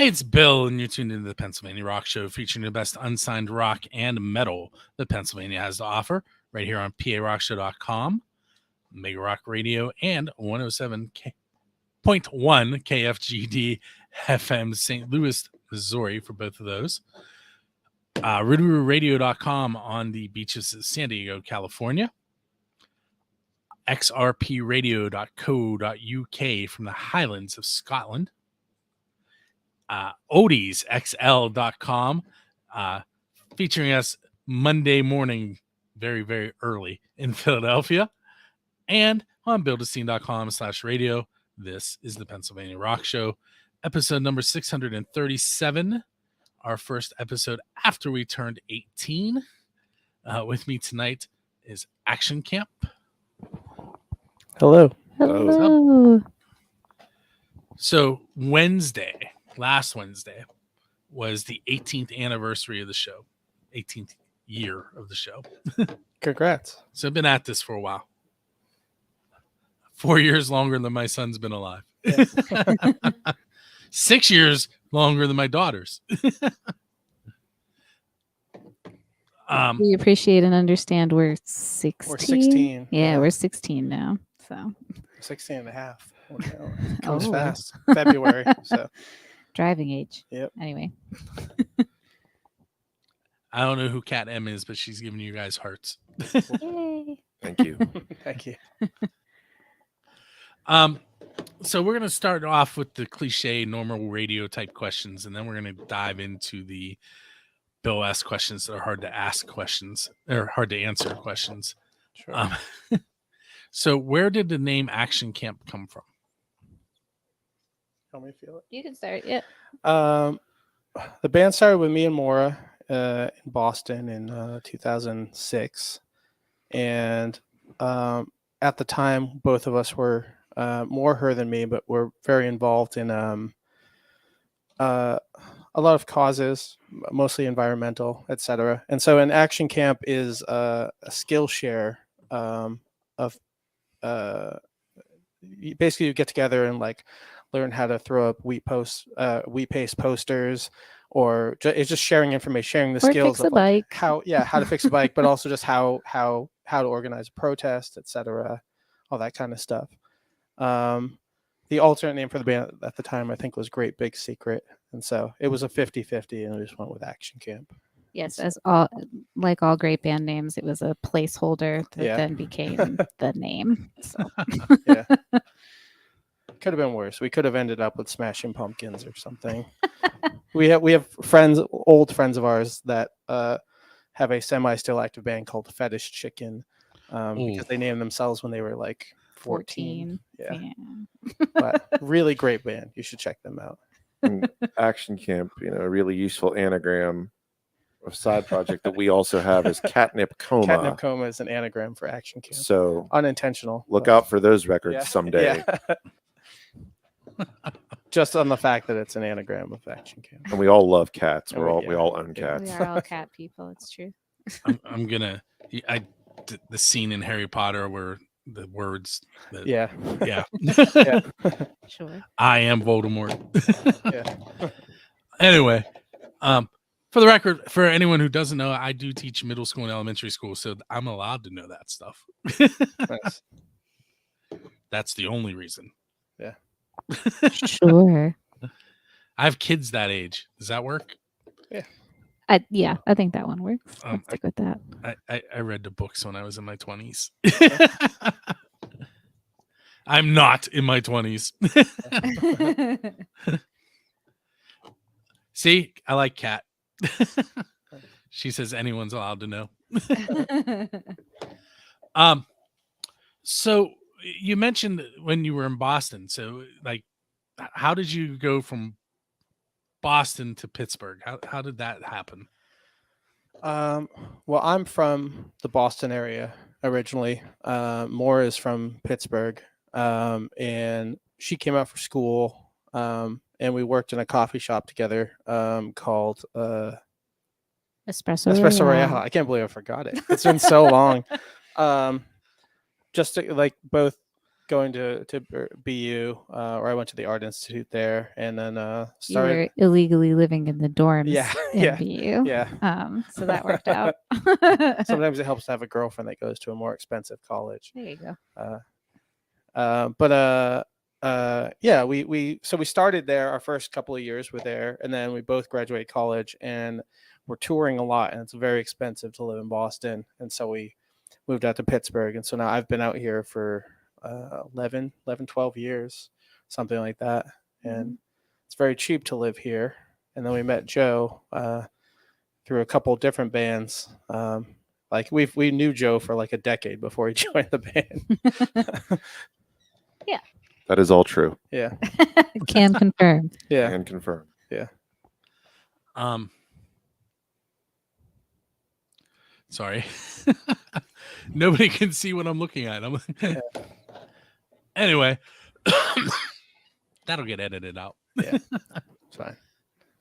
Hey, it's Bill, and you're tuned into the Pennsylvania Rock Show, featuring the best unsigned rock and metal that Pennsylvania has to offer, right here on PARockshow.com, Mega Rock Radio, and 107.1 KFGD FM St. Louis, Missouri for both of those. RooRooRadio.com on the beaches of San Diego, California. XRPRadio.co.uk from the Highlands of Scotland. OdiesXL.com, featuring us Monday morning, very, very early in Philadelphia. And on buildascene.com/radio. This is the Pennsylvania Rock Show, episode number 637, our first episode after we turned 18. With me tonight is Action Camp. Hello. Hello. So last Wednesday, was the 18th anniversary of the show, 18th year of the show. Congrats. So I've been at this for a while. 4 years longer than my son's been alive. Yeah. 6 years longer than my daughter's. We appreciate and understand we're 16. We're 16. Yeah, we're 16 now. So 16 and a half. Comes Oh. fast. February. So driving age. Yep. Anyway. I don't know who Cat M is, but she's giving you guys hearts. Yay. Thank you. Thank you. So we're going to start off with the cliche normal radio type questions, and then we're going to dive into the Bill ask questions that are hard to ask questions or hard to answer questions. Sure. So where did the name Action Camp come from? Help me feel it. You can start. Yep. The band started with me and Maura in Boston in 2006. And at the time, both of us were more her than me, but were very involved in a lot of causes, mostly environmental, etc. And so an Action Camp is a skill share of basically you get together and like learn how to throw up wheat paste posters, or it's just sharing information, sharing the Or skills fix a of like, bike. how to fix a bike, but also just how to organize a protest, etc. All that kind of stuff. The alternate name for the band at the time, I think, was Great Big Secret. And so it was a 50-50, and we just went with Action Camp. Yes, as all like all great band names, it was a placeholder that Yeah. then became the name. So Yeah. Could have been worse. We could have ended up with Smashing Pumpkins or something. We have old friends of ours that have a still active band called Fetish Chicken, because they named themselves when they were like 14. Yeah. But really great band. You should check them out. And Action Camp, a really useful anagram of side project that we also have is Catnip Coma. Catnip Coma is an anagram for Action Camp. So Unintentional. look but- out for those records Yeah. someday. Yeah. Just on the fact that it's an anagram of Action Camp. And we all love cats. And We we- all own Yeah. we cats. are all cat people. It's true. I'm gonna the scene in Harry Potter where the words that, Yeah. yeah. Yeah. Sure. I am Voldemort. Yeah. Anyway, for the record, for anyone who doesn't know, I do teach middle school and elementary school, so I'm allowed to know that stuff. Nice. That's the only reason. Sure. I have kids that age. Does that work? I think that one works. Let's stick with that. I read the books when I was in my 20s. I'm not in my 20s. See, I like Kat. She says anyone's allowed to know. So you mentioned when you were in Boston. So like, how did you go from Boston to Pittsburgh? How did that happen? Well, I'm from the Boston area originally. Maura is from Pittsburgh, and she came out for school, and we worked in a coffee shop together called Espresso Royale. I can't believe I forgot it. It's been so long. Just to, like both going to BU, or I went to the Art Institute there, and then You started. were illegally living in the dorms Yeah, in yeah, BU. yeah. So that worked out. Sometimes it helps to have a girlfriend that goes to a more expensive college. There you go. Yeah, we started there. Our first couple of years were there, and then we both graduated college, and we're touring a lot, and it's very expensive to live in Boston, and so we moved out to Pittsburgh, and so now I've been out here for 11, 12 years, something like that, and it's very cheap to live here. And then we met Joe through a couple different bands. Like we knew Joe for like a decade before he joined the band. That is all true Yeah, Can confirm. yeah, and confirmed. Sorry. Nobody can see what I'm looking at. Anyway, that'll get edited out. yeah. It's fine.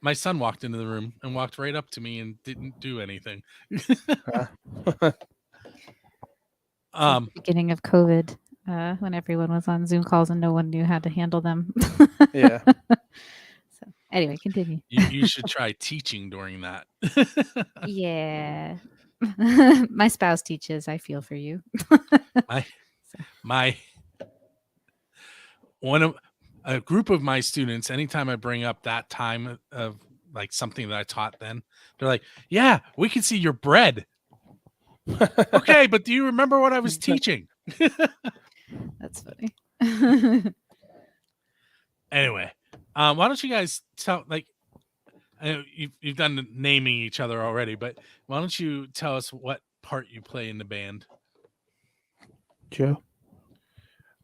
My son walked into the room and walked right up to me and didn't do anything. Beginning of COVID, when everyone was on Zoom calls and no one knew how to handle them. Yeah. So anyway, continue. You should try teaching during that. Yeah. My spouse teaches. I feel for you. My a group of my students, anytime I bring up that time of like something that I taught then, they're like, yeah, we can see your bread. Okay, but do you remember what I was teaching? That's funny. Anyway, why don't you guys tell, like, I know you've done the naming each other already, but why don't you tell us what part you play in the band? Joe.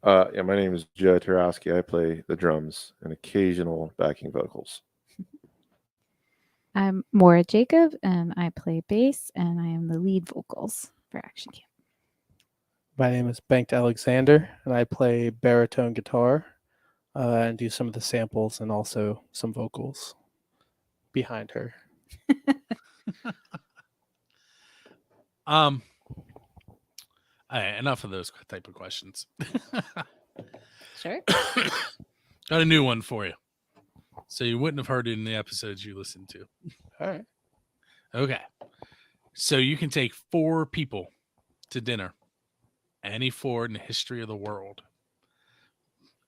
Yeah, my name is Joe Terrarowski. I play the drums and occasional backing vocals. I'm Maura Jacob, and I play bass, and I am the lead vocals for Action Camp. My name is Bengt Alexander, and I play baritone guitar and do some of the samples and also some vocals behind her. All right, enough of those type of questions. Sure. Got a new one for you. So you wouldn't have heard it in the episodes you listened to. All right. Okay. So you can take 4 people to dinner. Any 4 in the history of the world.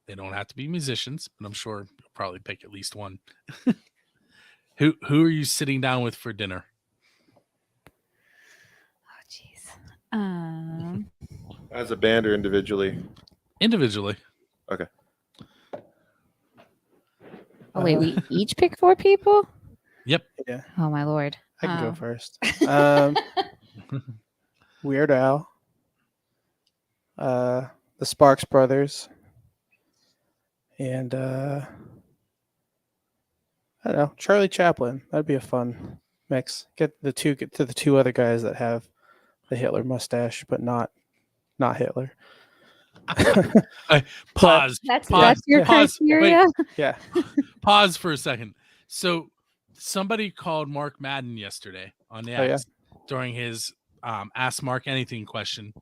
They don't have to be musicians, but I'm sure you'll probably pick at least one. Who are you sitting down with for dinner? Oh, jeez. As a band or individually? Individually. Okay. Oh wait, we each pick 4 people? Yep. Yeah. Oh my lord. I can Oh. go first. Weird Al. The Sparks Brothers. And I don't know, Charlie Chaplin. That'd be a fun mix. Get the 2 other guys that have the Hitler mustache, but not Hitler. Pause. That's Pause. your Pause. criteria? Wait. Yeah. Pause for a second. So somebody called Mark Madden yesterday on the X during his Ask Mark Anything question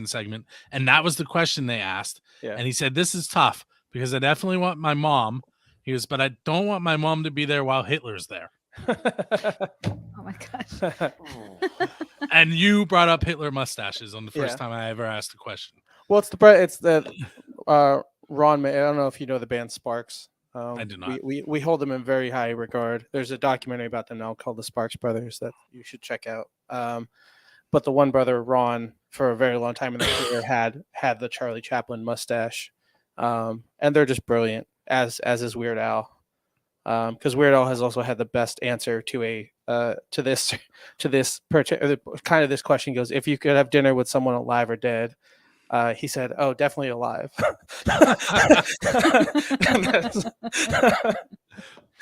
segment. And that was the question they asked. Yeah. And he said, this is tough because I definitely want my mom. He goes, but I don't want my mom to be there while Hitler's there. Oh my gosh. And you brought up Hitler mustaches on the first time I ever asked a question. Well, it's the Ron. I don't know if you know the band Sparks. I do not. We hold them in very high regard. There's a documentary about them now called The Sparks Brothers that you should check out. But the one brother, Ron, for a very long time in their career had the Charlie Chaplin mustache, and they're just brilliant. As is Weird Al, because Weird Al has also had the best answer to this kind of this question. He goes, if you could have dinner with someone alive or dead. He said, "Oh, definitely alive."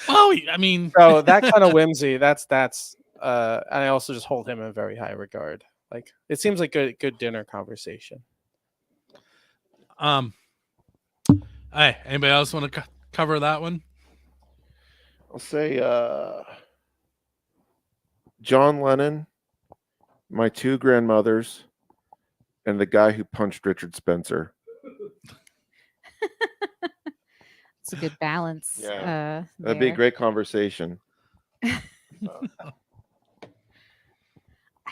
Oh, I mean, so that kind of whimsy. That's. And I also just hold him in very high regard. Like it seems like good dinner conversation. Hey, anybody else want to cover that one? I'll say John Lennon, my 2 grandmothers, and the guy who punched Richard Spencer. It's a good balance. Yeah. That'd be a there. great conversation. I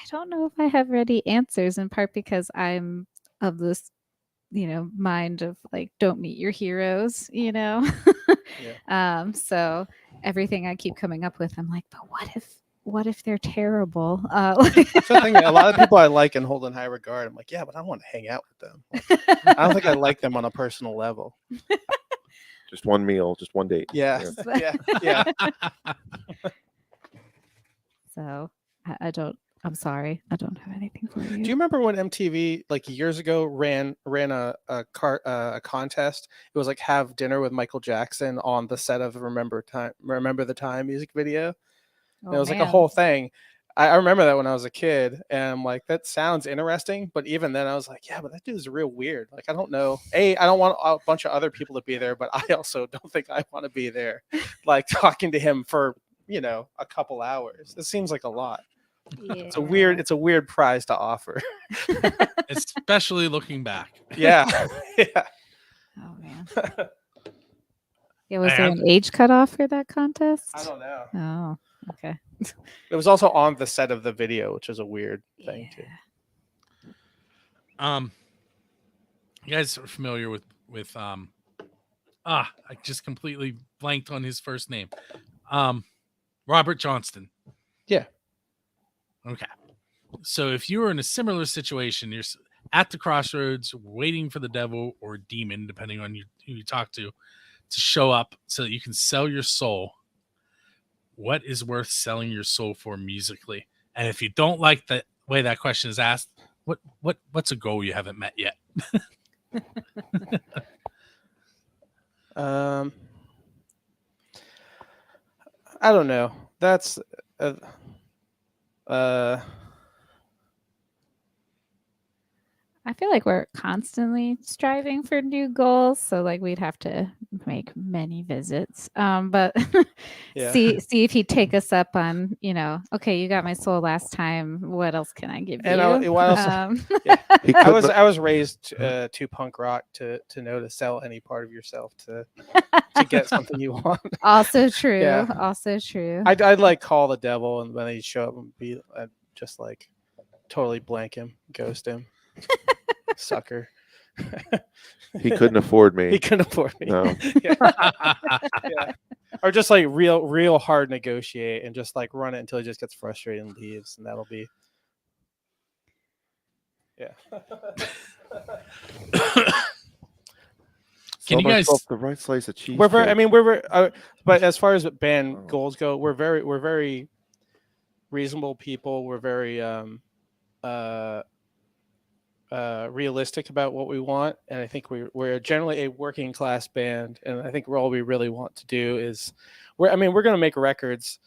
don't know if I have ready answers, in part because I'm of this, mind of like, don't meet your heroes, Yeah. So everything I keep coming up with, I'm like, but what if they're terrible? That's the thing. A lot of people I like and hold in high regard. I'm like, yeah, but I don't want to hang out with them. Like, I don't think I like them on a personal level. Just one meal, just one date. Yeah. Yeah. So I don't. I'm sorry, I don't have anything for you. Do you remember when MTV like years ago ran a contest? It was like have dinner with Michael Jackson on the set of Remember the Time music video. And it was like a whole thing. I remember that when I was a kid, and I'm like, that sounds interesting. But even then, I was like, yeah, but that dude's real weird. Like, I don't know. I don't want a bunch of other people to be there, but I also don't think I want to be there, like talking to him for a couple hours. It seems like a lot. Yeah. It's a weird prize to offer. Especially looking back. Yeah. Yeah. Oh man. Yeah, was there an age cutoff for that contest? I don't know. Oh, okay. It was also on the set of the video, which is a weird thing too. You guys are familiar with I just completely blanked on his first name. Robert Johnston. Yeah. Okay. So if you were in a similar situation, you're at the crossroads waiting for the devil or demon, depending on who you talk to show up so that you can sell your soul. What is worth selling your soul for musically? And if you don't like the way that question is asked, what's a goal you haven't met yet? I don't know. That's I feel like we're constantly striving for new goals, so like we'd have to make many visits. But Yeah. see if he'd take us up on, okay, you got my soul last time. What else can I give And you? what else? I was raised to punk rock to know to sell any part of yourself to get something you want. Also true. Yeah. Also true. I'd like call the devil, and when he'd show up and be just like totally blank him, ghost him, sucker. He couldn't afford me. He couldn't afford me. No. Yeah. Yeah. Or just like real hard negotiate and just like run it until he just gets frustrated and leaves, and that'll be. Yeah. Can you guys the right slice of cheese? We're very. But as far as band goals go, we're very reasonable people. We're very realistic about what we want, and I think we're generally a working class band, and I think all we really want to do is we're going to make records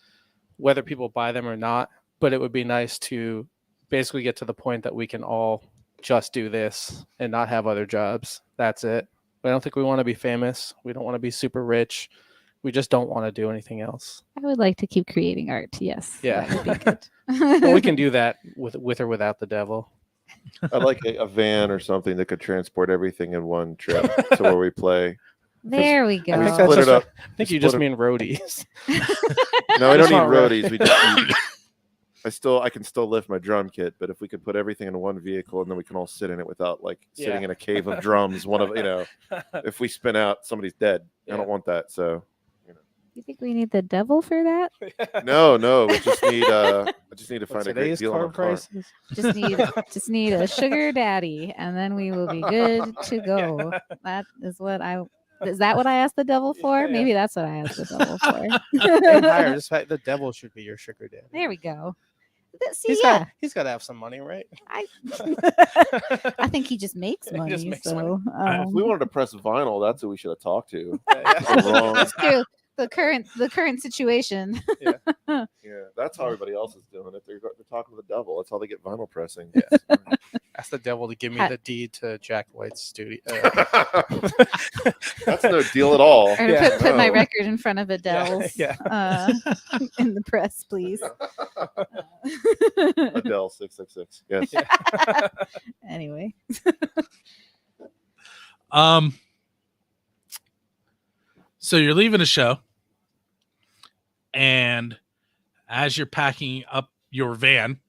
whether people buy them or not, but it would be nice to basically get to the point that we can all just do this and not have other jobs. That's it. I don't think we want to be famous. We don't want to be super rich. We just don't want to do anything else. I would like to keep creating art. Yes. Yeah. That would be good. Well, we can do that with or without the devil. I'd like a van or something that could transport everything in one trip to where we play. There we I go. think, Split that's it up. I think you just mean roadies. No, I don't It's need not right. roadies. We just I can still lift my drum kit, but if we could put everything in one vehicle and then we can all sit in it without like sitting in a cave of drums, if we spin out, somebody's dead. Yeah. I don't want that. So You think we need the devil for that? no, we just need I just need to find a great Today's deal on car a car. prices. Just need a sugar daddy, and then we will be good to go. That is what Is that what I asked the devil for? Yeah. Maybe that's what I asked the devil Aim higher. for. Just the devil should be your sugar daddy. There we go. See, He's yeah, got to have some money, right? I think he just makes He money. just makes so If we wanted to press vinyl, that's who we should have talked to. Yeah. Wrong. that's true. The current situation. Yeah, that's how everybody else is doing it. They're talking to the devil. That's how they get vinyl pressing. Yeah. Ask the devil to give me the deed to Jack White's studio. That's no deal at all. Or to put my record in front of Adele's Yeah. in the press, please. Adele 666. Yes. Anyway. So you're leaving a show, and as you're packing up your van,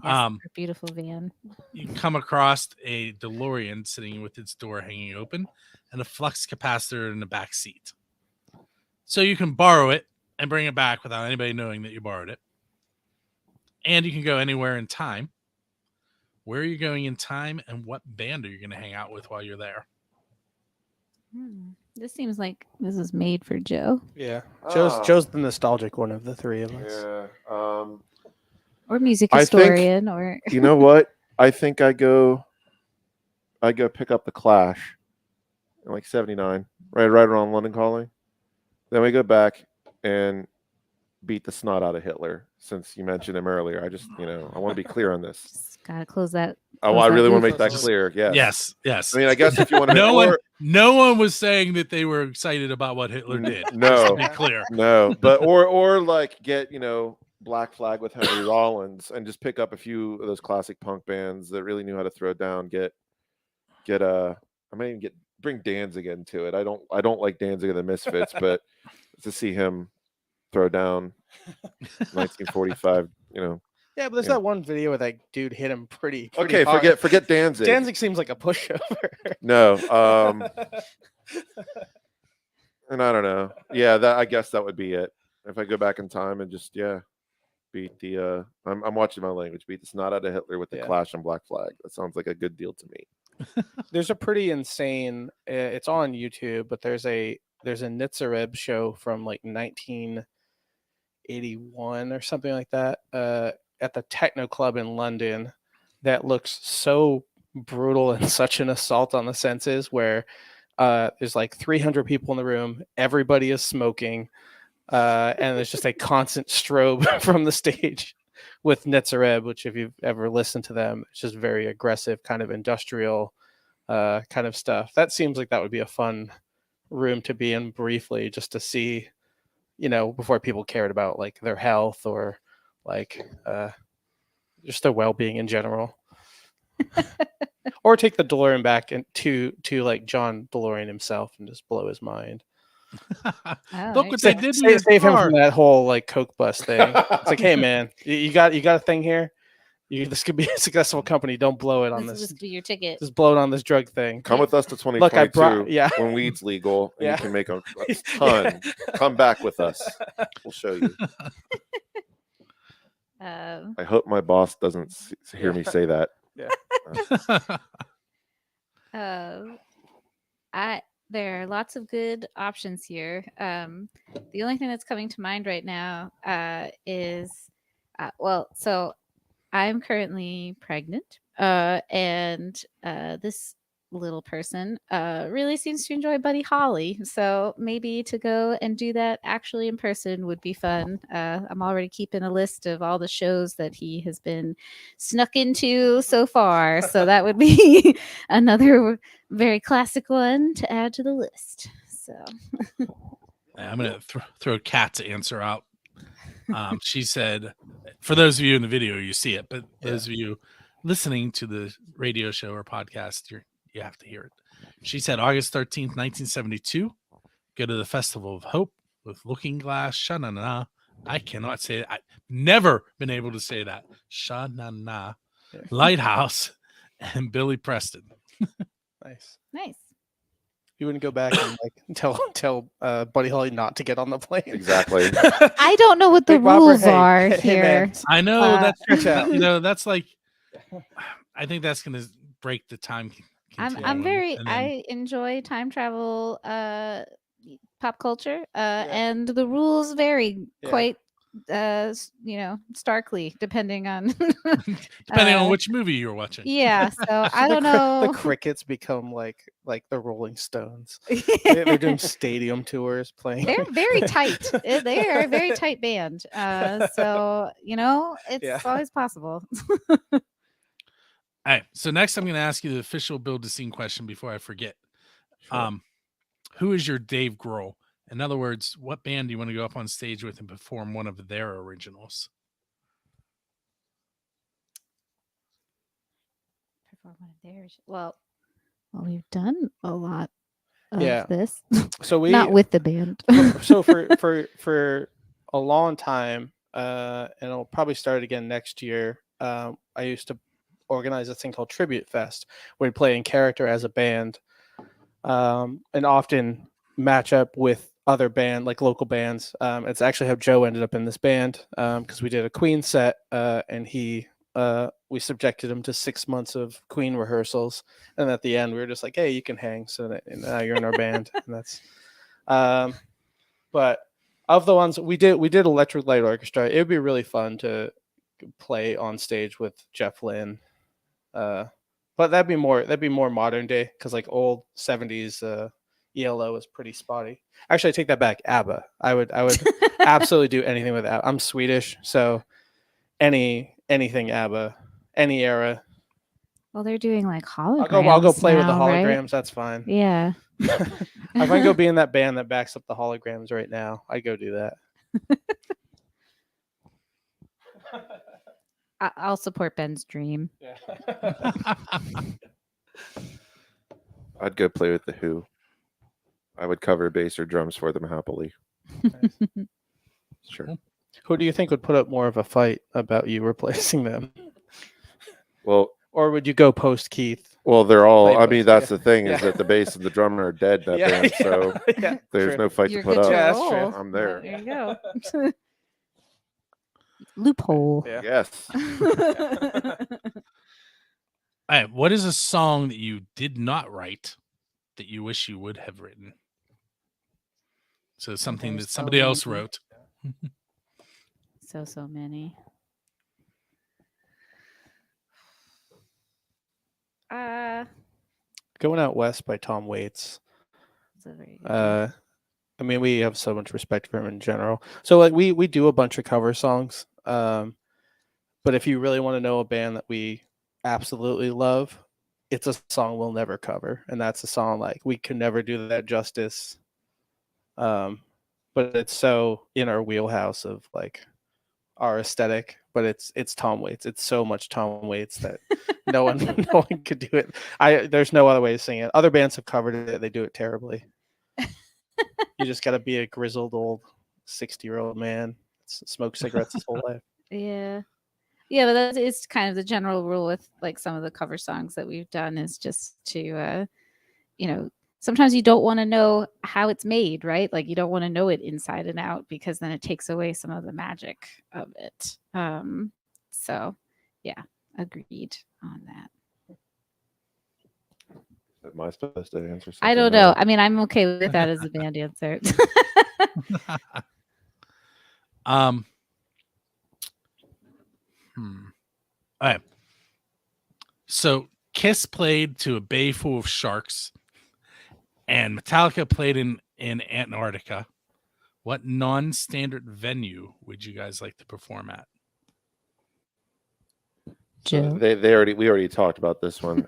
Yes, beautiful van. you come across a DeLorean sitting with its door hanging open and a flux capacitor in the back seat. So you can borrow it and bring it back without anybody knowing that you borrowed it. And you can go anywhere in time. Where are you going in time, and what band are you going to hang out with while you're there? This seems like this is made for Joe. Yeah. Joe's the nostalgic one of the three of us. Yeah. Or music I think- historian, or You know what? I think I go pick up the Clash in like 79, right around London Calling. Then we go back and beat the snot out of Hitler, since you mentioned him earlier. I just, I want to be clear on this. just gotta close that. Oh, I really want to make roof. that clear. Yes. Yes. I mean, I guess if you want to No one was saying that they were excited about what Hitler did. No. Just to be clear. No, but or like get Black Flag with Henry Rollins and just pick up a few of those classic punk bands that really knew how to throw down. Bring Danzig into it. I don't like Danzig and the Misfits, but to see him throw down 1945, Yeah, but there's that one video where that dude hit him pretty Okay, hard. forget Danzig. Danzig seems like a pushover. No, and I don't know. Yeah, I guess that would be it. If I go back in time and just beat the I'm watching my language. Beat the snot out of Hitler with the Clash and Black Flag. That sounds like a good deal to me. There's a pretty insane. It's on YouTube, but there's a Nitzareb show from like 1981 or something like that at the Techno Club in London. That looks so brutal and such an assault on the senses, where there's like 300 people in the room, everybody is smoking, and there's just a constant strobe from the stage with Nitzareb, which if you've ever listened to them, it's just very aggressive, kind of industrial kind of stuff. That seems like that would be a fun room to be in briefly, just to see, before people cared about like their health or like just their well-being in general. Or take the DeLorean back and to like John DeLorean himself and just blow his mind. Look what they did to your Save him car. from that whole like Coke bus thing. It's like, hey man, you got a thing here. This could be a successful company. Don't blow it on This this. will just be your ticket. Just blow it on this drug thing. Come with us to 2022 Look, I brought when weed's legal and Yeah. you can make a ton. Come back with us. We'll show you. I hope my boss doesn't hear me say that. There are lots of good options here. The only thing that's coming to mind right now is, so I'm currently pregnant, and this little person really seems to enjoy Buddy Holly. So maybe to go and do that actually in person would be fun. I'm already keeping a list of all the shows that he has been snuck into so far. So that would be another very classic one to add to the list. So I'm going to throw Kat's answer out. She said, for those of you in the video, you see it, but those of you listening to the radio show or podcast, you have to hear it. She said August 13th, 1972, go to the Festival of Hope with Looking Glass, Sha-na-na. I cannot say it. I've never been able to say that. Sha-na-na. Lighthouse and Billy Preston. Nice. You wouldn't go back and like tell Buddy Holly not to get on the plane. Exactly. I don't know what the Big Bopper, rules hey, are hey, here. man. I know stretch out. that's like, I think that's going to break the time. I'm very I enjoy time travel pop culture and the rules vary quite starkly depending on which movie you're watching. Yeah, so I don't know. The Crickets become like the Rolling Stones. They're doing stadium tours playing. They're very tight. They are a very tight band. So it's always possible. All right. So next I'm going to ask you the official Build a Scene question before I forget. Sure. Who is your Dave Grohl? In other words, what band do you want to go up on stage with and perform one of their originals? Perform one of theirs. Well, we've done a lot of Yeah. this. So we Not with the band. so for a long time, and it'll probably start again next year. I used to organize a thing called Tribute Fest, where we play in character as a band, and often match up with other like local bands. It's actually how Joe ended up in this band, because we did a Queen set, and we subjected him to 6 months of Queen rehearsals, and at the end we were just like, "Hey, you can hang." And now you're in our band, and that's. But of the ones we did Electric Light Orchestra. It would be really fun to play on stage with Jeff Lynne. But that'd be more modern day, because like old 70s ELO is pretty spotty. Actually, I take that back. ABBA. I would absolutely do anything with ABBA. I'm Swedish, so anything ABBA, any era. Well, they're doing like holograms. I'll go play with the now, right? holograms. That's fine. Yeah. If I can go be in that band that backs up the holograms right now, I go do that. I'll support Ben's dream. Yeah. I'd go play with the Who. I would cover bass or drums for them happily. Sure. Who do you think would put up more of a fight about you replacing them? Well, Or would you go post Keith? well, they're all. Play I with, mean, that's yeah. the thing is Yeah. that the bass and the drummer are dead in that Yeah, band, yeah, so yeah, there's true. no fight You're to put good up. to Yeah, that's roll. true. I'm there. There you go. Loophole. Yeah. Yes. All right, what is a song that you did not write that you wish you would have written? So something There's that somebody else so many. wrote. So many. Going Out West by Tom Waits. That's a very good one. I mean, we have so much respect for him in general. So like we do a bunch of cover songs. But if you really want to know a band that we absolutely love, it's a song we'll never cover, and that's a song like we can never do that justice. But it's so in our wheelhouse of like our aesthetic. But it's Tom Waits. It's so much Tom Waits that no one could do it. There's no other way to sing it. Other bands have covered it. They do it terribly. You just got to be a grizzled old 60-year-old man. Smoke cigarettes his whole life. Yeah. Yeah, but that is kind of the general rule with like some of the cover songs that we've done, is just to sometimes you don't want to know how it's made, right? Like you don't want to know it inside and out, because then it takes away some of the magic of it. So yeah, agreed on that. Am I supposed to answer something? I don't know. I mean, I'm okay with that as a band answer. All right. So Kiss played to a bay full of sharks, and Metallica played in Antarctica. What non-standard venue would you guys like to perform at? So Joe? we already talked about this one.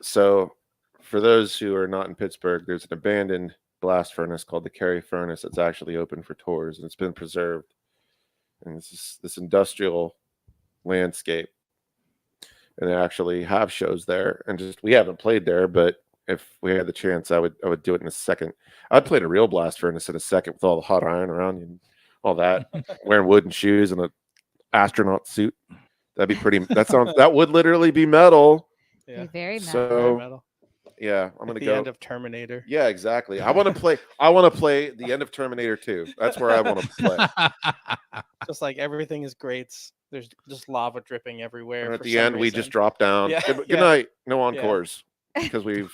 So for those who are not in Pittsburgh, there's an abandoned blast furnace called the Kerry Furnace that's actually open for tours, and it's been preserved. And it's this industrial landscape, and they actually have shows there. And just we haven't played there, but if we had the chance, I would do it in a second. I'd play in a real blast furnace in a second with all the hot iron around you and all that, wearing wooden shoes and an astronaut suit. That'd be pretty. That would literally be metal. Yeah. Very metal. So Very metal. yeah, I'm At gonna the go. end of Terminator. Yeah, exactly. I want to play the end of Terminator 2. That's where I want to play. Just like everything is great. There's just lava dripping everywhere. And at for the some end, we reason. just drop down. Yeah, Good yeah. night. No encores because we've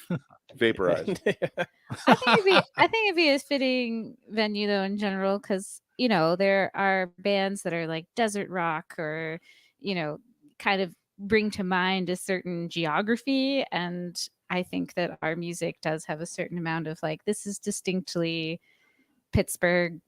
vaporized. I think it'd be a fitting venue though in general, because there are bands that are like desert rock, or kind of bring to mind a certain geography, and I think that our music does have a certain amount of like, this is distinctly Pittsburgh,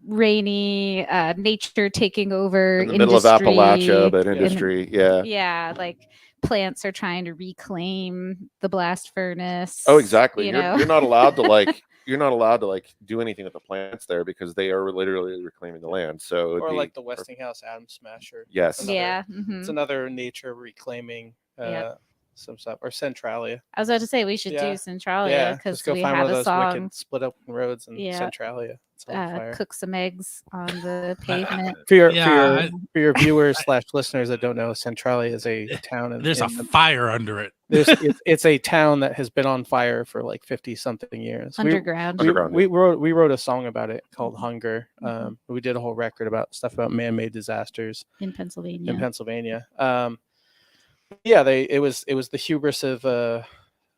rainy, nature taking over, In the middle of industry, Appalachia, but and- industry, yeah. yeah, like plants are trying to reclaim the blast furnace. Oh, exactly. you You're know? not allowed to do anything with the plants there because they are literally reclaiming the land. So it would Or be like the Westinghouse Atom Smasher. Yes. Another- Yeah. It's another nature reclaiming Yep. some stuff, or Centralia. I was about to say we should Yeah. do Centralia Yeah, because just go we find have one of a those song. wicked split open roads in Yeah. Centralia. It's on fire. Cook some eggs on the pavement. For your Yeah, for your viewers / listeners that don't know, Centralia is a town. There's a fire under it. It's a town that has been on fire for like 50-something years. Underground. We wrote a song about it called Hunger. We did a whole record about stuff about man-made disasters in Pennsylvania. It was the hubris of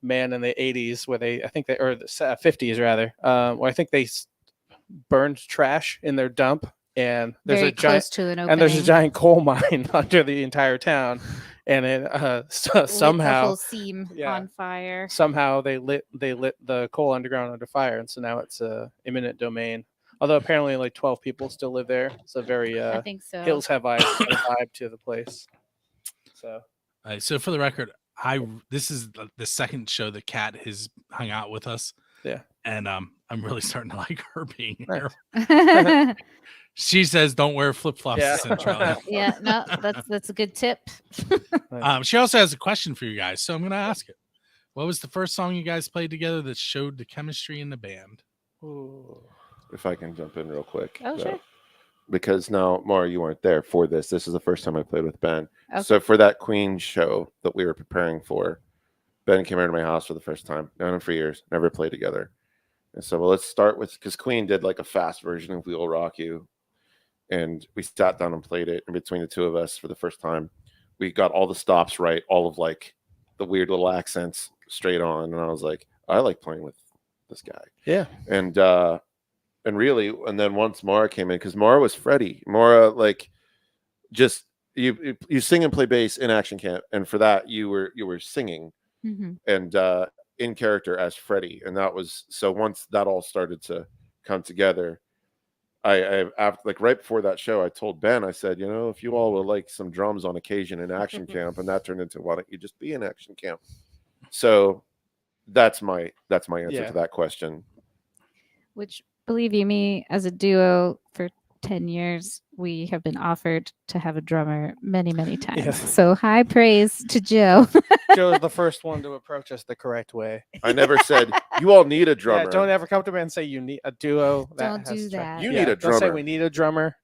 man in the 80s where the 50s rather, where I think they burned trash in their dump, and there's Very a giant close to an opening. and there's a giant coal mine under the entire town, and it Lit somehow the whole seam on fire. Somehow they lit the coal underground under fire, and so now it's eminent domain. Although apparently like 12 people still live there. It's a very I think so. Hills Have Eyes vibe to the place. So So for the record, this is the second show that Kat has hung out with us. Yeah. And I'm really starting to like her being Nice. here. She says don't wear flip-flops Yeah. to Centralia. Yeah, no, that's a good tip. She also has a question for you guys, so I'm gonna ask it. What was the first song you guys played together that showed the chemistry in the band? Ooh. If I can jump in real quick. Oh, sure. Because now, Maura, you weren't there for this. This is the first time I played with Ben. Okay. So for that Queen show that we were preparing for, Ben came over to my house for the first time. Known him for years, never played together. And so, well, let's start with, because Queen did like a fast version of We Will Rock You. And we sat down and played it. And between the two of us for the first time, we got all the stops right, all of like the weird little accents straight on. And I was like, I like playing with this guy. Yeah. And really, and then once Maura came in, because Maura was Freddie. Maura, like, just you sing and play bass in action camp, and for that you were singing and in character as Freddie, and that was so. Once that all started to come together, I after, like right before that show, I told Ben, I said, if you all would like some drums on occasion in action camp, and that turned into why don't you just be in action camp? So that's my answer to that question. Which, believe you me, as a duo for 10 years, we have been offered to have a drummer many, many times. Yeah. So high praise to Joe. Joe is the first one to approach us the correct way. I never said you all need a drummer. Yeah, don't ever come to me and say you need a duo. Don't do that. You need a Don't say drummer. we need a drummer.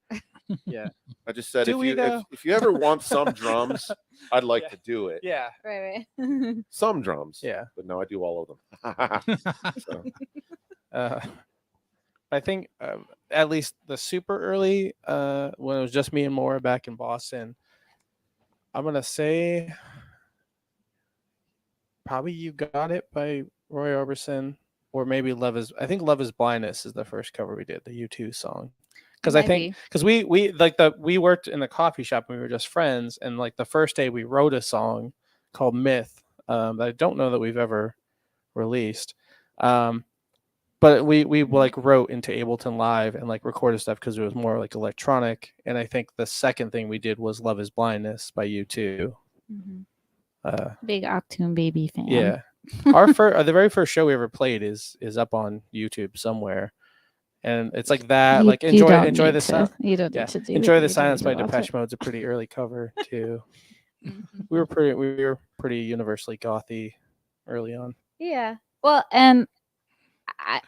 Yeah. I just said Do we, though? if you ever want some drums, I'd like to do it. Yeah. Right. Some drums. Yeah. But no, I do all of them. So. I think at least the super early, when it was just me and Maura back in Boston, I'm going to say probably You Got It by Roy Orbison, or maybe Love Is Blindness is the first cover we did, the U2 song. Because we worked in the coffee shop and we were just friends, and like the first day we wrote a song called Myth that I don't know that we've ever released. But we like wrote into Ableton Live and like recorded stuff because it was more like electronic. And I think the second thing we did was Love Is Blindness by U2. Big Octune Baby fan. Yeah. The very first show we ever played is up on YouTube somewhere. And it's like that. Enjoy the silence. You don't need to do Enjoy it. the You Silence don't by need to watch Depeche it. Mode's a pretty early cover too. We were pretty universally gothy early on. Yeah. Well, and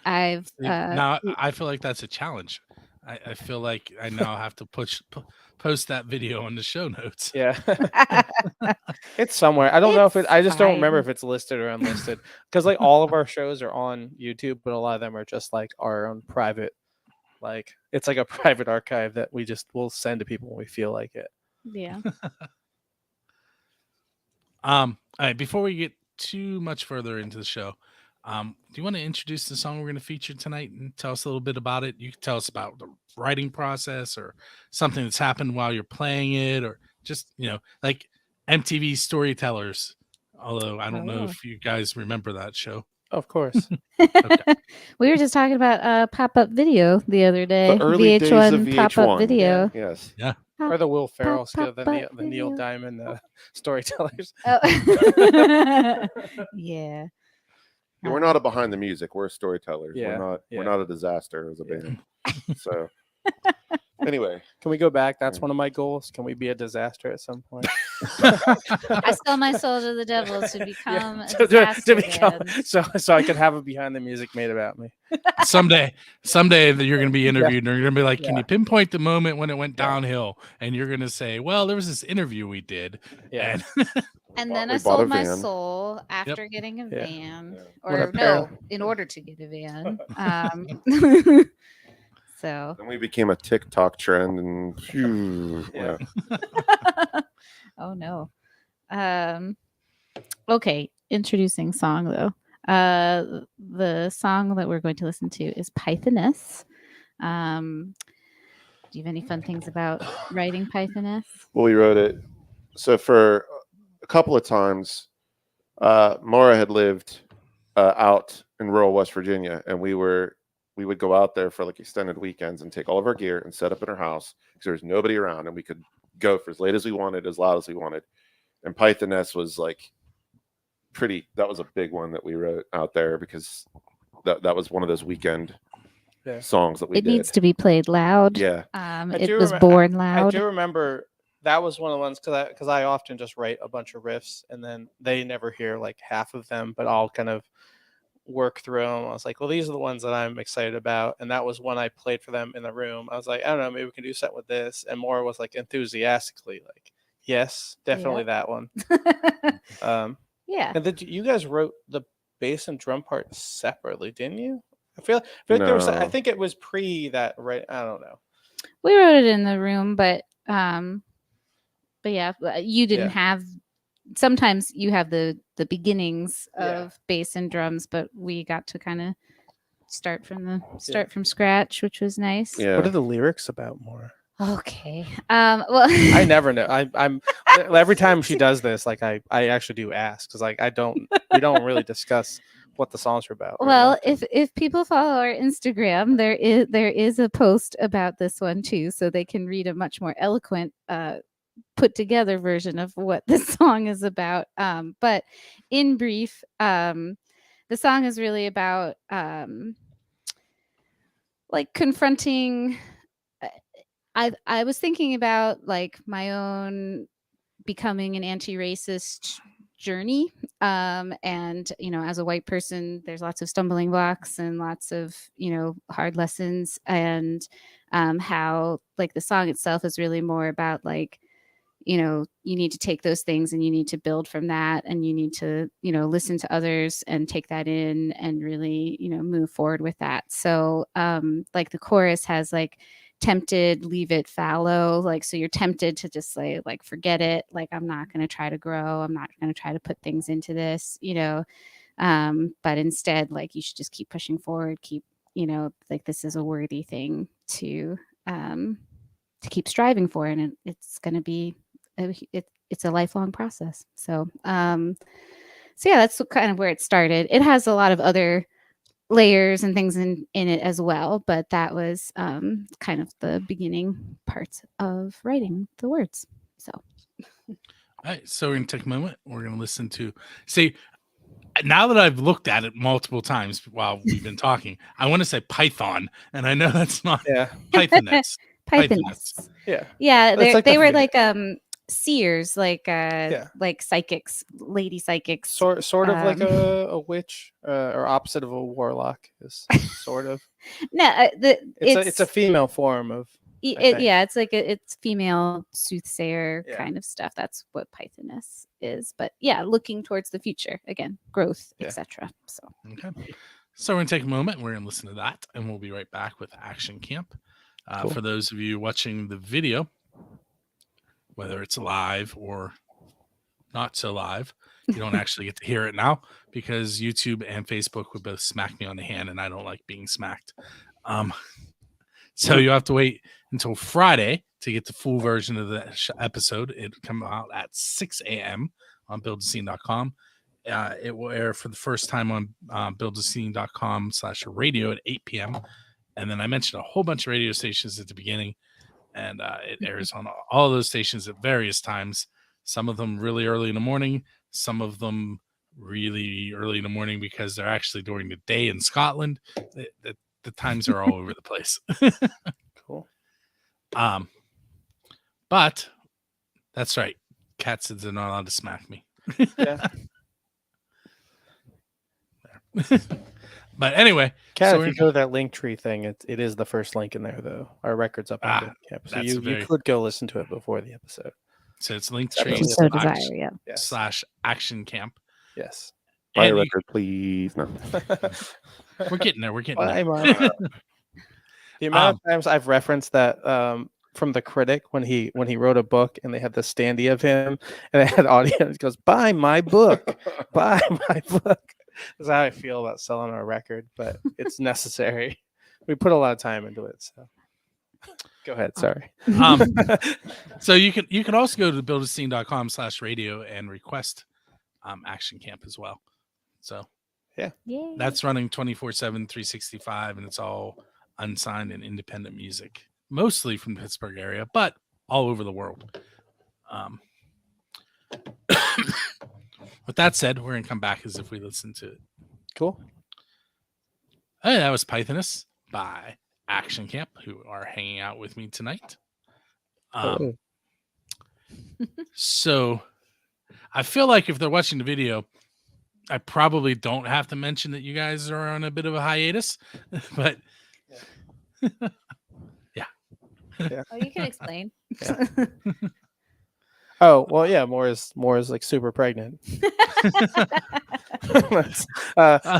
I've now I feel like that's a challenge. I feel like I now have to post that video on the show notes. Yeah. It's somewhere. I don't know if I just don't remember fine. if it's listed or unlisted, because like all of our shows are on YouTube, but a lot of them are just like our own private, like it's like a private archive that will send to people when we feel like it. yeah. All right, before we get too much further into the show, do you want to introduce the song we're going to feature tonight and tell us a little bit about it? You can tell us about the writing process or something that's happened while you're playing it, or just, like MTV Storytellers. Although I don't know if you guys remember that show. Of course. Okay. We were just talking about pop-up video the other day. The early days of VH1 pop-up video. Yes. Yeah. Or the Will Ferrell skill, the Pop-up Neil video. Diamond Storytellers. Oh. Yeah. Yeah, we're not a behind the music. We're storytellers. Yeah, We're not a disaster as a band. So Anyway, Can we go back? That's one of my goals. Can we be a disaster at some point? I sell my soul to the devil to become a to disaster become, band. so I could have a behind the music made about me. someday that you're going to be interviewed and you're going to be like, can Yeah. you pinpoint the moment when it went Yeah. downhill? And you're going to say, well, there was this interview we did. Yeah. And We then I bought a sold my van. soul after getting a Yeah. van. Yeah. What a Or pair. no, in order to get a van. So Then we became a TikTok trend, and phew, Yeah. oh no. Okay, introducing song though. The song that we're going to listen to is Pythonous. Do you have any fun things about writing Pythonous? Well, we wrote it. So for a couple of times, Maura had lived out in rural West Virginia, and we would go out there for like extended weekends and take all of our gear and set up in her house because there was nobody around, and we could go for as late as we wanted, as loud as we wanted. And Pythonous was like that was a big one that we wrote out there because that was one of those weekend songs that we It did. needs to be played loud. Yeah. It was born loud. I do remember that was one of the ones because I often just write a bunch of riffs and then they never hear like half of them, but I'll kind of work through them. I was like, well, these are the ones that I'm excited about, and that was one I played for them in the room. I was like, I don't know, maybe we can do something with this, and Maura was like enthusiastically like, yes, definitely that one. Yeah. And then you guys wrote the bass and drum part separately, didn't you? I feel like there was. I No. think it was pre that, right? I don't know. We wrote it in the room, but yeah, you didn't have. Sometimes you have the beginnings of bass and drums, but we got to kind of start from scratch, which was nice. Yeah. What are the lyrics about, Maura? Okay. Well, I never know. I'm every time she does this, like I actually do ask because like we don't really discuss what the songs are about. Well, if people follow our Instagram, there is a post about this one too, so they can read a much more eloquent put together version of what the song is about. But in brief, the song is really about like confronting. I was thinking about like my own becoming an anti-racist journey, and as a white person, there's lots of stumbling blocks and lots of hard lessons, and how like the song itself is really more about like you need to take those things and you need to build from that, and you need to listen to others and take that in and really move forward with that. So like the chorus has like tempted, leave it fallow, like so you're tempted to just say like forget it, like I'm not going to try to grow, I'm not going to try to put things into this, but instead like you should just keep pushing forward, keep like this is a worthy thing to keep striving for, and it's going to be it's a lifelong process. So yeah, that's kind of where it started. It has a lot of other layers and things in it as well, but that was kind of the beginning parts of writing the words. So All right, so we're gonna take a moment. We're gonna listen to now that I've looked at it multiple times while we've been talking, I want to say Python, and I know that's not Pythonous. Pythonous. Yeah. They were like seers, like psychics, lady psychics, sort of like a witch, or opposite of a warlock is sort of. No, it's a female form of. It's like it's female soothsayer kind of stuff. That's what Pythonous is. But yeah, looking towards the future again, growth, etc. So okay, so we're gonna take a moment. We're gonna listen to that, and we'll be right back with Action Camp. Cool. For those of you watching the video, whether it's live or not so live, you don't actually get to hear it now because YouTube and Facebook would both smack me on the hand, and I don't like being smacked. So you have to wait until Friday to get the full version of the episode. It'll come out at 6 a.m. on buildascene.com. It will air for the first time on buildascene.com/radio at 8 p.m. And then I mentioned a whole bunch of radio stations at the beginning, and it airs on all those stations at various times. Some of them really early in the morning, some of them really early in the morning because they're actually during the day in Scotland. The times are all over the place. Cool. But that's right. Cat said they're not allowed to smack me. Yeah. But anyway, Cat, so if we're you go to that link tree thing, it is the first link in there though. Our record's up on Bandcamp, so that's you very- could go listen to it before the episode. so it's linked If If you you tree so Definitely. desire, yeah. Yes. / action camp. Yes. Buy a And you- record, please. No. we're getting there. We're getting Bye, there. Mara. The amount of times I've referenced that from The Critic when he wrote a book and they had the standee of him and it had audio. It goes, "Buy my book, buy my book." That's how I feel about selling our record, but it's necessary. We put a lot of time into it. So, go ahead. Sorry. So you can also go to buildascene.com/radio and request action camp as well. So Yay. that's running 24/7, 365, and it's all unsigned and independent music, mostly from the Pittsburgh area, but all over the world. With that said, we're gonna come back as if we listened to it. Cool. Hey, that was Pythonous by Action Camp, who are hanging out with me tonight. Hello. So I feel like if they're watching the video, I probably don't have to mention that you guys are on a bit of a hiatus, but Oh, you can explain. Oh well, yeah. Maura's like super pregnant.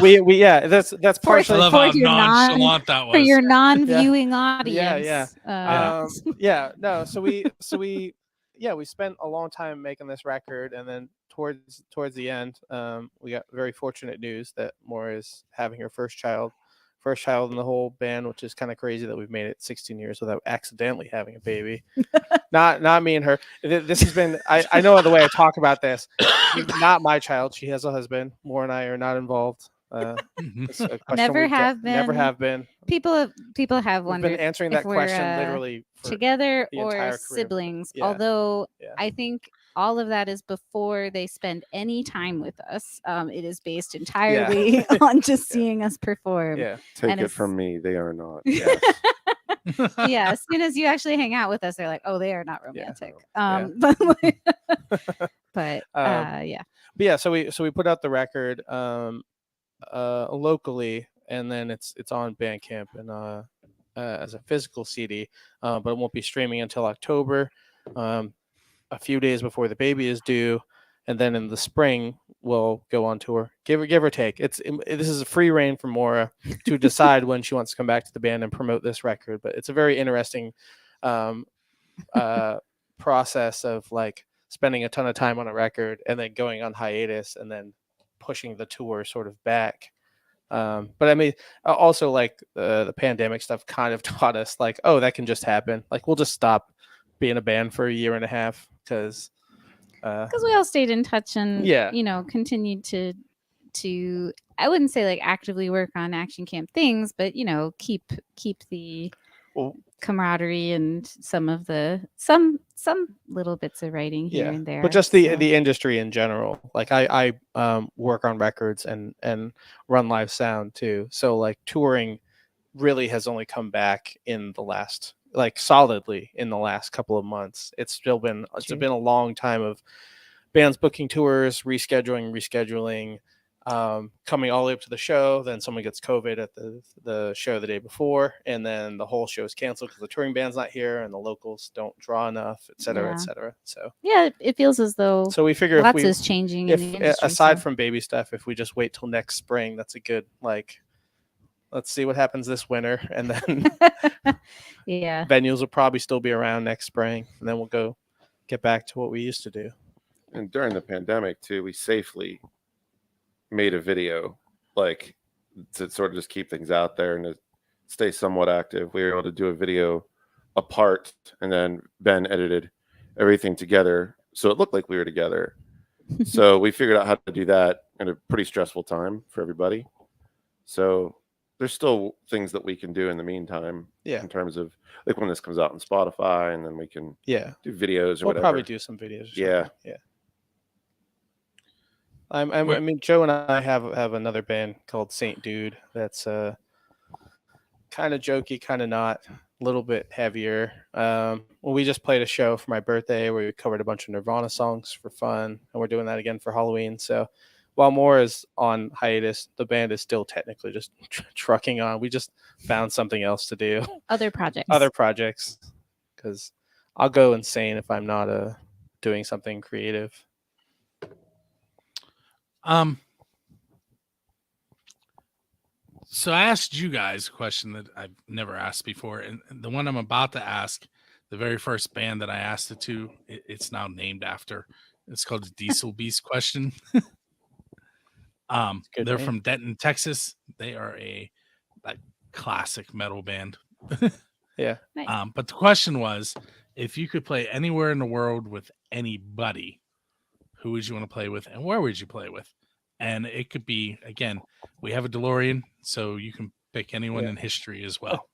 We yeah. That's I partially. love For how your nonchalant that was. For your non-viewing audience. Yeah. No. So we spent a long time making this record, and then towards the end, we got very fortunate news that Maura is having her first child in the whole band, which is kind of crazy that we've made it 16 years without accidentally having a baby. not me and her. This has been. I know the way I talk about this. Not my child. She has a husband. Maura and I are not involved. It's a question Never we get- have Never been. have been. People have We've wondered been answering if that question we're, literally for together the entire or career. siblings. Yeah. Although Yeah. I think all of that is before they spend any time with us. It is based entirely on just seeing us perform. Yeah. Take And it it's- from me. They are not. Yes. Yeah, as soon as you actually hang out with us, they're like, "Oh, they are not romantic." Yeah. But yeah. But yeah, so we put out the record locally, and then it's on Bandcamp and as a physical CD, but it won't be streaming until October, a few days before the baby is due, and then in the spring we'll go on tour. Give or take. This is a free reign for Maura to decide when she wants to come back to the band and promote this record, but it's a very interesting process of like spending a ton of time on a record and then going on hiatus and then pushing the tour sort of back. But I mean, also like the pandemic stuff kind of taught us like, oh, that can just happen. Like we'll just stop being a band for a year and a half because we all stayed in touch and Yeah. continued to I wouldn't say like actively work on action camp things, but keep the Well, camaraderie and some of the some little bits of writing here and there. but just so. the industry in general. Like I work on records and run live sound too. So like touring really has only come back in the last solidly in the last couple of months. It's been a long time of bands booking tours, rescheduling, coming all the way up to the show. Then someone gets COVID at the show the day before, and then the whole show is canceled because the touring band's not here and the locals don't draw enough, et cetera, Yeah. et cetera. So Yeah, it feels as though so we figure lots is changing in the industry. aside so. from baby stuff, if we just wait till next spring, that's a good let's see what happens this winter, and then Yeah. venues will probably still be around next spring, and then we'll go get back to what we used to do. And during the pandemic too, we safely made a video to sort of just keep things out there and to stay somewhat active. We were able to do a video apart, and then Ben edited everything together so it looked like we were together. So we figured out how to do that in a pretty stressful time for everybody. So there's still things that we can do in the meantime. Yeah. In terms of like when this comes out on Spotify, and then we can Yeah. do videos or We'll whatever. probably do some videos. Or Yeah. something. Yeah. I mean, Joe and I have another band called Saint Dude that's kind of jokey, kind of not. little bit heavier. Well, we just played a show for my birthday where we covered a bunch of Nirvana songs for fun, and we're doing that again for Halloween. So while Maura is on hiatus, the band is still technically just trucking on. We just found something else to do. Other projects. Other projects, because I'll go insane if I'm not doing something creative. So I asked you guys a question that I've never asked before, and the one I'm about to ask, the very first band that I asked it to, it's now named after. It's called the Diesel Beast question. They're name. from Denton, Texas. They are a classic metal band. Yeah. Nice. But the question was, if you could play anywhere in the world with anybody, who would you want to play with, and where would you play with? And it could be, again, we have a DeLorean, so you can pick anyone in history as well.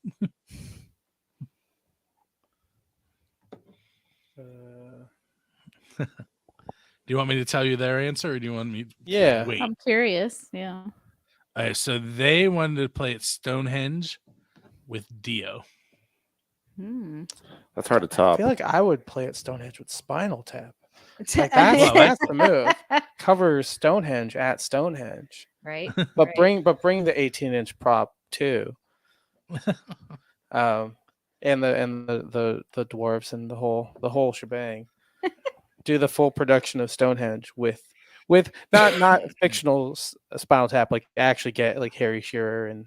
Do you want me to tell you their answer, or do you want me to wait? I'm curious. Yeah. All right, so they wanted to play at Stonehenge with Dio. That's hard to I top. feel like I would play at Stonehenge with Spinal Tap. Like Well, that's the move. Cover Stonehenge at Stonehenge, right. but right. bring the 18-inch prop too. And the dwarves and the whole shebang. Do the full production of Stonehenge with not fictional Spinal Tap, like actually get like Harry Shearer and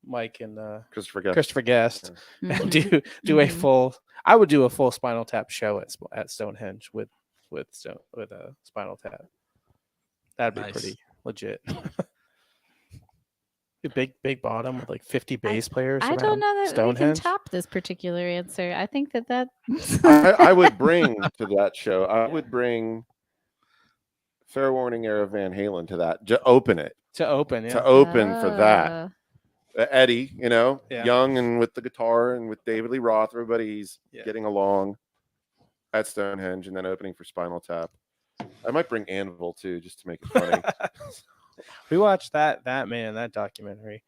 Mike and Christopher Guest, and do a full. I would do a full Spinal Tap show at Stonehenge with Spinal Tap. That'd be Nice. pretty legit. A big bottom with like 50 bass players. I don't know that Stonehenge. we can top this particular answer. I think that I would bring to that show. I would bring Fair Warning era Van Halen to that. Open it to open for that. Eddie, Yeah. young and with the guitar, and with David Lee Roth, everybody's getting along at Stonehenge, and then opening for Spinal Tap. I might bring Anvil too, just to make it funny. We watched that documentary.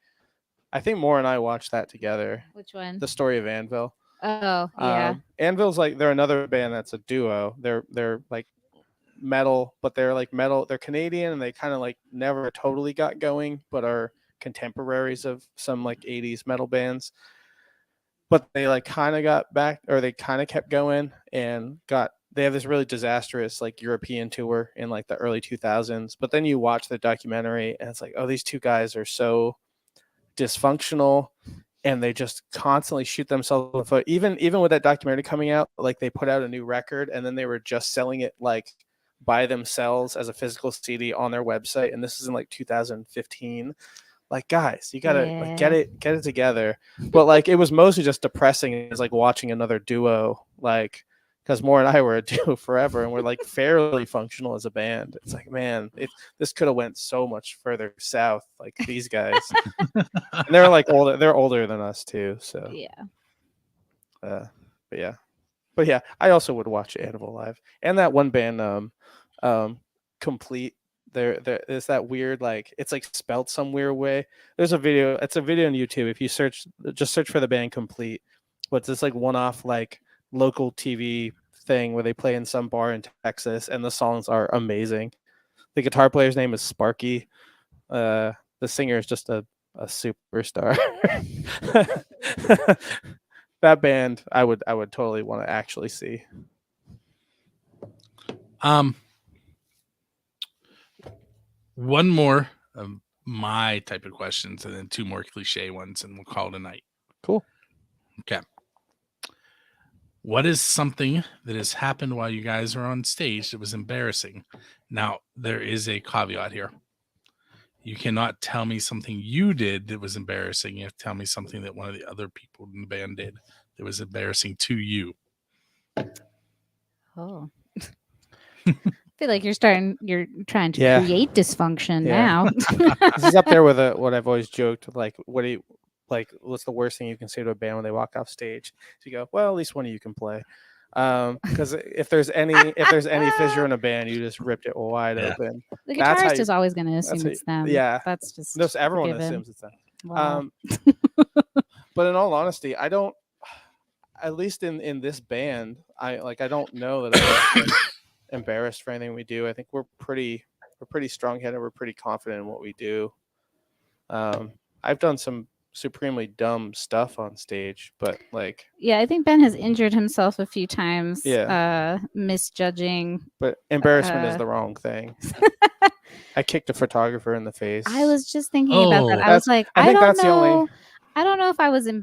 I think Maura and I watched that together. Which one? The Story of Anvil. Oh, yeah. Anvil's like, they're another band that's a duo. They're like metal, but they're like metal. They're Canadian, and they kind of like never totally got going, but are contemporaries of some like 80s metal bands. But they like kind of got back, or they kind of kept going, and they have this really disastrous like European tour in like the early 2000s. But then you watch the documentary, and it's like, oh, these two guys are so dysfunctional, and they just constantly shoot themselves in the foot. Even with that documentary coming out, like they put out a new record, and then they were just selling it like by themselves as a physical CD on their website. And this is in like 2015. Like, guys, you gotta like, get it together. But like, it was mostly just depressing. It's like watching another duo, like, because Maura and I were a duo forever, and we're like fairly functional as a band. It's like, man, this could have went so much further south. Like these guys, and they're like older. They're older than us too. So yeah. But yeah, I also would watch Anvil live, and that one band, Complete. There's that weird, like, it's like spelled some weird way. There's a video. It's a video on YouTube. If you search for the band Complete, what's this like one-off like local TV thing where they play in some bar in Texas, and the songs are amazing. The guitar player's name is Sparky. The singer is just a superstar. That band, I would totally want to actually see. One more of my type of questions, and then two more cliche ones, and we'll call it a night. Cool. Okay. What is something that has happened while you guys are on stage that was embarrassing? Now, there is a caveat here. You cannot tell me something you did that was embarrassing. You have to tell me something that one of the other people in the band did that was embarrassing to you. Oh. I feel like you're trying to create dysfunction now. This is up there with what I've always joked, like, what's the worst thing you can say to a band when they walk off stage? So you go, well, at least one of you can play. Because if there's any fissure in a band, you just ripped it wide open. The guitarist is always going to assume it's them. Yeah, that's just everyone given. assumes it's them. Wow. But in all honesty, I don't. At least in this band, I don't know that I'm embarrassed for anything we do. I think we're pretty strong-headed. We're pretty confident in what we do. I've done some supremely dumb stuff on stage, but Yeah, I think Ben has injured himself a few times. Yeah. Misjudging. But embarrassment is the wrong thing. I kicked a photographer in the face. I was just thinking about that. I was like, I think that's the don't know. only. I don't know if I was At a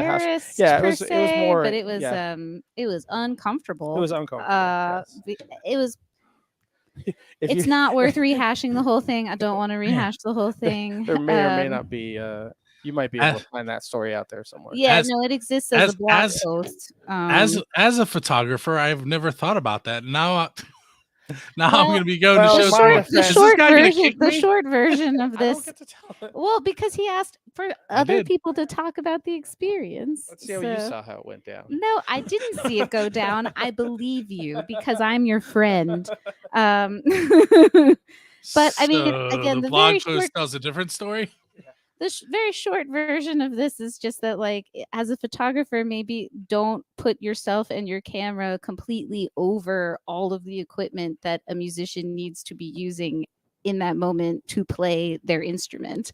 house- embarrassed. Yeah, it per was se, more. but it was yeah. it was uncomfortable. It was uncomfortable. Yes. It was. If It's you- not worth rehashing the whole thing. I don't want to rehash the whole thing. There may or may not be. You might be able to find that story out there somewhere. Yeah, no, it exists as a blog post. As a photographer, I've never thought about that. Now I'm going to be going to shows. The short version of I this. don't get to tell it. Well, because he asked for other people to talk about the experience. Let's see how you saw how it went down. No, I didn't see it go down. I believe you because I'm your friend. But I mean, again, the the blog very post short, tells a different story. the very short version of this is just that, like, as a photographer, maybe don't put yourself and your camera completely over all of the equipment that a musician needs to be using in that moment to play their instrument.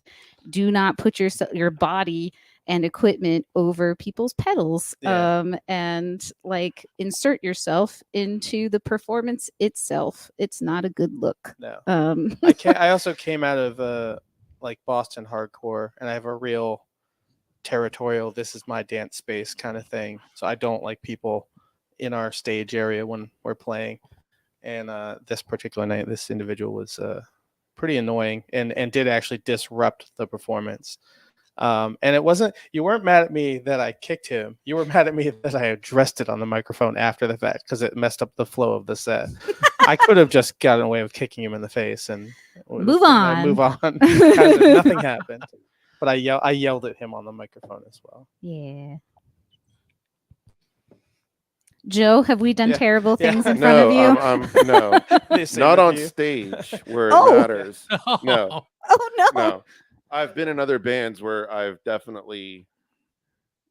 Do not put your body and equipment over people's pedals. And like insert yourself into the performance itself. It's not a good look. No. I also came out of like Boston hardcore, and I have a real territorial, this is my dance space kind of thing. So I don't like people in our stage area when we're playing. And this particular night, this individual was pretty annoying and did actually disrupt the performance. And it wasn't, you weren't mad at me that I kicked him. You were mad at me that I addressed it on the microphone after the fact because it messed up the flow of the set. I could have just gotten away with kicking him in the face and move on. Nothing happened. But I yelled at him on the microphone as well. Yeah. Joe, have we done terrible things in front of you? No, not on stage where it matters. No. Oh no. No. I've been in other bands where I've definitely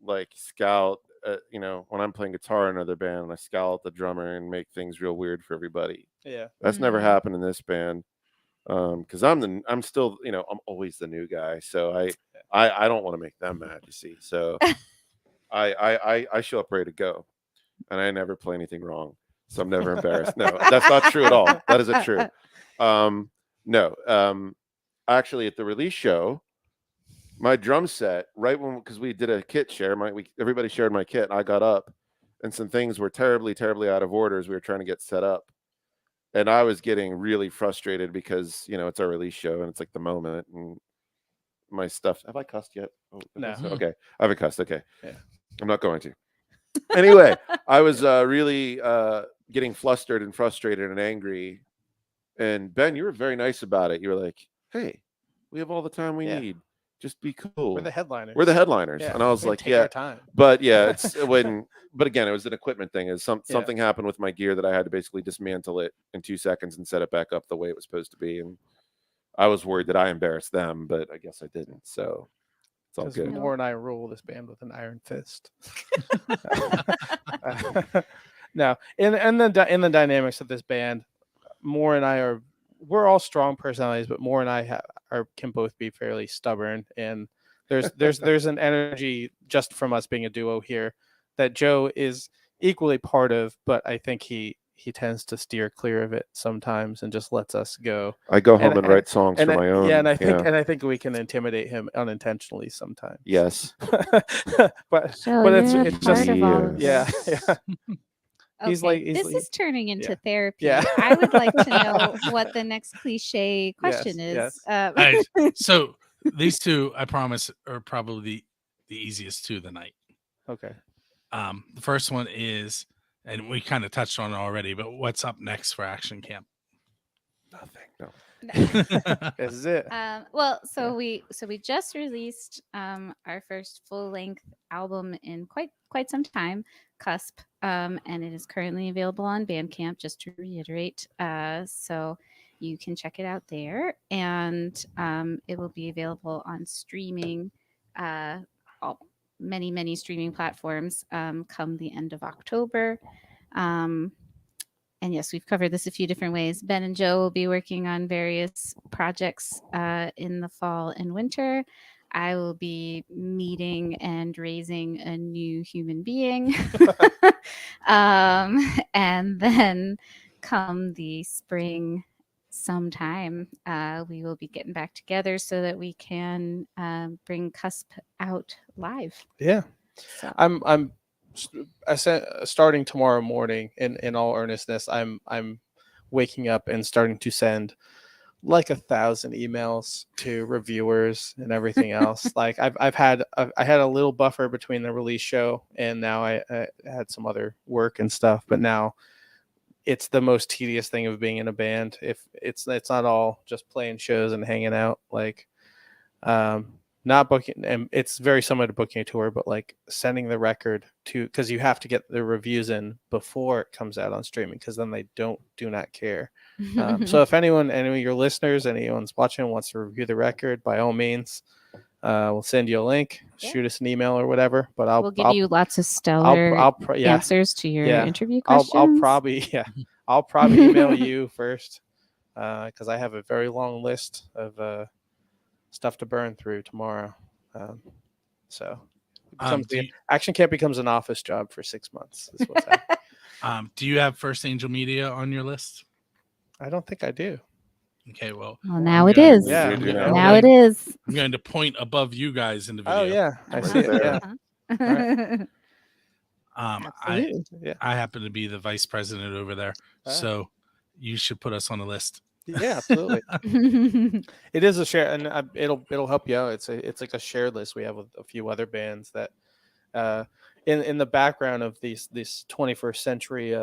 like scowled at, when I'm playing guitar in another band and I scowl at the drummer and make things real weird for everybody. Yeah. That's never happened in this band. Because I'm still, I'm always the new guy. So I don't want to make them mad, you see. So I show up ready to go. And I never play anything wrong. So I'm never embarrassed. No, that's not true at all. That isn't true. No. Actually, at the release show, my drum set, because we did a kit share, everybody shared my kit, and I got up, and some things were terribly, terribly out of order as we were trying to get set up. And I was getting really frustrated because, it's our release show, and it's like the moment, and my stuff. Have I cussed yet? Oh, no. Okay. I haven't cussed. Okay. Yeah. I'm not going to. Anyway, I was really getting flustered and frustrated and angry. And Ben, you were very nice about it. You were like, hey, we have all the time we need. Just be cool. We're the headliners. Yeah. And I was like, take our time. But yeah, but again, it was an equipment thing. Something happened with my gear that I had to basically dismantle it in 2 seconds and set it back up the way it was supposed to be. And I was worried that I embarrassed them, but I guess I didn't. So it's all good. Maura and I rule this band with an iron fist. No, in the dynamics of this band, Maura and I we're all strong personalities, but Maura and I can both be fairly stubborn, and there's an energy just from us being a duo here that Joe is equally part of, but I think he tends to steer clear of it sometimes and just lets us go. I go home and write songs for my own. Yeah, and I think we can intimidate him unintentionally sometimes. Yes. but Joe, it's just yeah. Okay, He's this is turning into therapy. Yeah. I would like to know what the next cliche question is. Yes. So these two, I promise, are probably the easiest two of the night. Okay. The first one is, and we kind of touched on it already, but what's up next for Action Camp? Nothing. No. This is it. We just released our first full-length album in quite some time, Cusp, and it is currently available on Bandcamp, just to reiterate. So you can check it out there, and it will be available on streaming many streaming platforms come the end of October. And yes, we've covered this a few different ways. Ben and Joe will be working on various projects in the fall and winter. I will be meeting and raising a new human being. And then come the spring sometime, we will be getting back together so that we can bring Cusp out live. Yeah. So. Starting tomorrow morning, in all earnestness, I'm waking up and starting to send like 1,000 emails to reviewers and everything else. Like I had a little buffer between the release show and now I had some other work and stuff, but now it's the most tedious thing of being in a band. If it's not all just playing shows and hanging out, like not booking, and it's very similar to booking a tour, but like sending the record to, because you have to get the reviews in before it comes out on streaming, because then they do not care. So if any of your listeners, anyone's watching wants to review the record, by all means, we'll send you a link, shoot us an email or whatever. But we'll give you lots of stellar answers to your interview questions. I'll probably email you first, because I have a very long list of stuff to burn through tomorrow. So Action Camp becomes an office job for 6 months. Is what's happening. Do you have First Angel Media on your list? I don't think I do. Okay, well now it is. Yeah, now it is. I'm going to point above you guys in the video. Oh yeah, I see it. Yeah. Right. I happen to be the vice president over there, so you should put us on the list. Yeah, absolutely. It is a share, and it'll help you out. It's like a shared list we have with a few other bands that in the background of these 21st century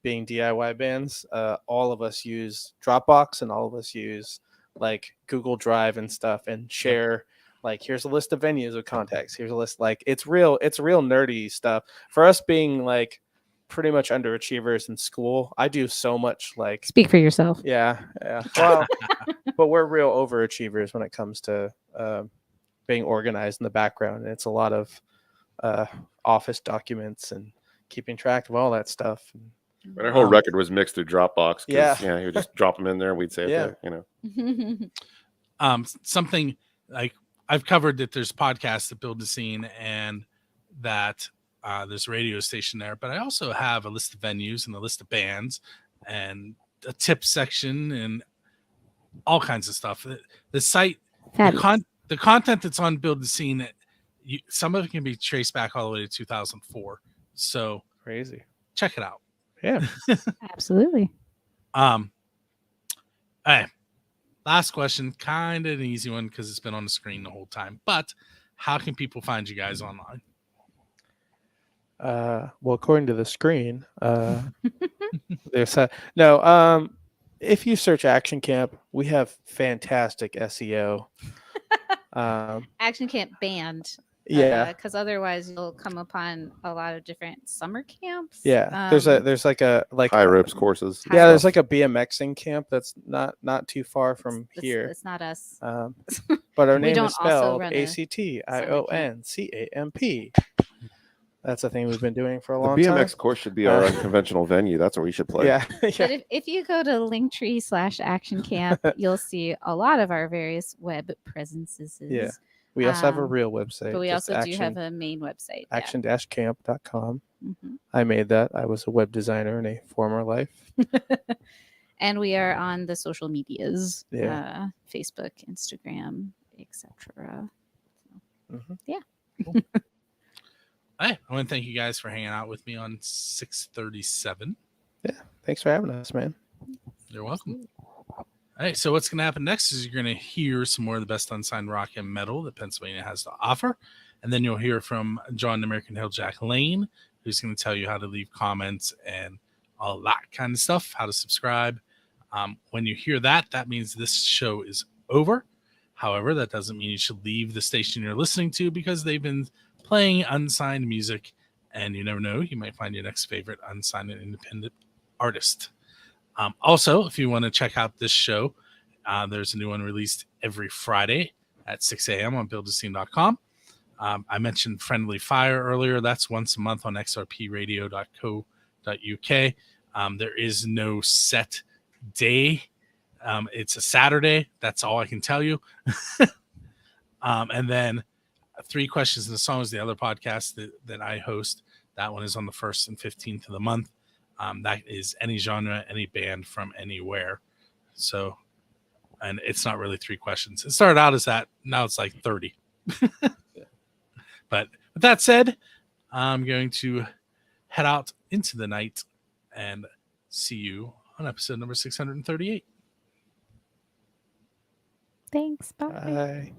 being DIY bands, all of us use Dropbox and all of us use like Google Drive and stuff, and share. Like, here's a list of venues with contacts. Here's a list. Like, it's real nerdy stuff. For us being like pretty much underachievers in school, I do so much. Like, speak for yourself. Yeah. Well, but we're real overachievers when it comes to being organized in the background. And it's a lot of office documents and keeping track of all that stuff. But our whole record was mixed through Dropbox. Yeah, he would just drop them in there and we'd save it. Something like I've covered that there's podcasts that build the scene and that there's a radio station there, but I also have a list of venues and a list of bands and a tip section and all kinds of stuff. The site, the content that's on Build the Scene, some of it can be traced back all the way to 2004. So crazy. Check it out. Yeah, absolutely. Hey, last question, kind of an easy one because it's been on the screen the whole time. But how can people find you guys online? Well, according to the screen, there's if you search Action Camp, we have fantastic SEO. Action Camp Band. Yeah, because otherwise you'll come upon a lot of different summer camps. Yeah, there's like high ropes courses. Yeah, there's like a BMXing camp that's not too far from here. It's not us. But our name is spelled ACTIONCAMP. That's a thing we've been doing for a long time. The BMX course should be our unconventional venue. That's where we should play. Yeah. But if you go to Linktree/Action Camp, you'll see a lot of our various web presences. Yeah. We also have a real website. But we also do have a main website. Action-camp.com. Mm-hmm. I made that. I was a web designer in a former life. And we are on the social medias. Yeah. Facebook, Instagram, etc. Mm-hmm. Yeah. Cool. Hey, I want to thank you guys for hanging out with me on 637. Yeah. Thanks for having us, man. You're welcome. All right, so what's going to happen next is you're going to hear some more of the best unsigned rock and metal that Pennsylvania has to offer. And then you'll hear from John American Hill Jack Lane, who's going to tell you how to leave comments and all that kind of stuff, how to subscribe. When you hear that, that means this show is over. However, that doesn't mean you should leave the station you're listening to because they've been playing unsigned music. And you never know, you might find your next favorite unsigned and independent artist. Also, if you want to check out this show, there's a new one released every Friday at 6 a.m. on buildascene.com. I mentioned Friendly Fire earlier. That's once a month on xrpradio.co.uk. There is no set day. It's a Saturday. That's all I can tell you. And then 3 Questions and a Song is the other podcast that I host. That one is on the 1st and 15th of the month. That is any genre, any band from anywhere. So, and it's not really 3 questions. It started out as that. Now it's like 30. But with that said, I'm going to head out into the night and see you on episode number 638. Thanks. Bye. Bye.